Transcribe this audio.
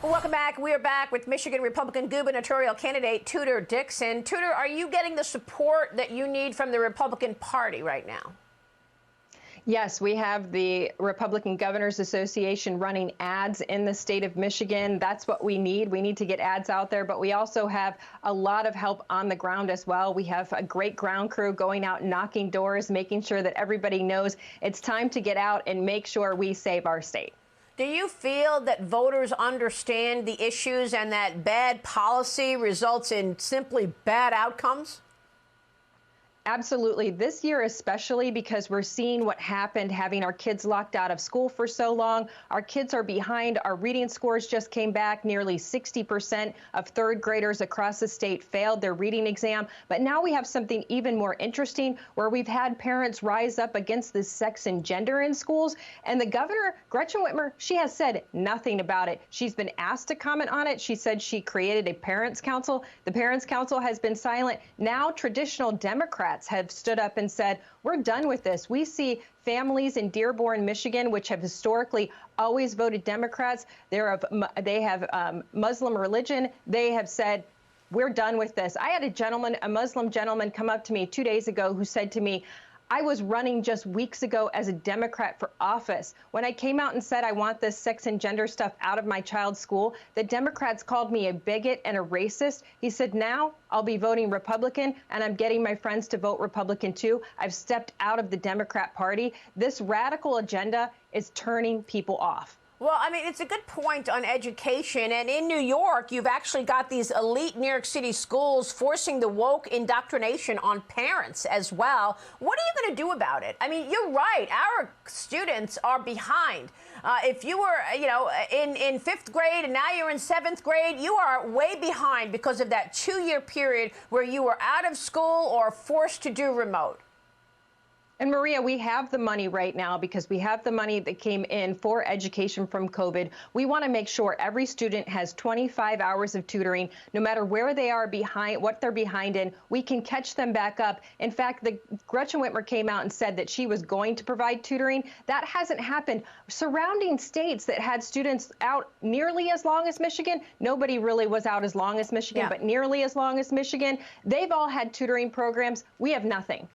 Welcome back. We are back with Michigan Republican gubernatorial candidate Tudor Dixon. Tudor, are you getting the support that you need from the Republican Party right now? Yes, we have the Republican Governors Association running ads in the state of Michigan. That's what we need. We need to get ads out there, but we also have a lot of help on the ground as well. We have a great ground crew going out, knocking doors, making sure that everybody knows it's time to get out and make sure we save our state. Do you feel that voters understand the issues and that bad policy results in simply bad outcomes? Absolutely. This year especially, because we're seeing what happened having our kids locked out of school for so long. Our kids are behind. Our reading scores just came back. Nearly 60% of third graders across the state failed their reading exam. But now we have something even more interesting where we've had parents rise up against this sex and gender in schools. And the governor, Gretchen Whitmer, she has said nothing about it. She's been asked to comment on it. She said she created a parents' council. The parents' council has been silent. Now traditional Democrats have stood up and said, we're done with this. We see families in Dearborn, Michigan, which have historically always voted Democrats. They have Muslim religion. They have said, we're done with this. I had a Muslim gentleman come up to me 2 days ago who said to me, I was running just weeks ago as a Democrat for office. When I came out and said I want this sex and gender stuff out of my child's school, the Democrats called me a bigot and a racist. He said, now I'll be voting Republican, and I'm getting my friends to vote Republican too. I've stepped out of the Democrat Party. This radical agenda is turning people off. Well, I mean, it's a good point on education. And in New York, you've actually got these elite New York City schools forcing the woke indoctrination on parents as well. What are you going to do about it? I mean, you're right. Our students are behind. If you were, in fifth grade and now you're in seventh grade, you are way behind because of that 2-year period where you were out of school or forced to do remote. And Maria, we have the money right now because we have the money that came in for education from COVID. We want to make sure every student has 25 hours of tutoring, no matter where they are behind, what they're behind in. We can catch them back up. In fact, Gretchen Whitmer came out and said that she was going to provide tutoring. That hasn't happened. Surrounding states that had students out nearly as long as Michigan, nobody really was out as long as Michigan, but nearly as long as Michigan, they've all had tutoring programs. We have nothing.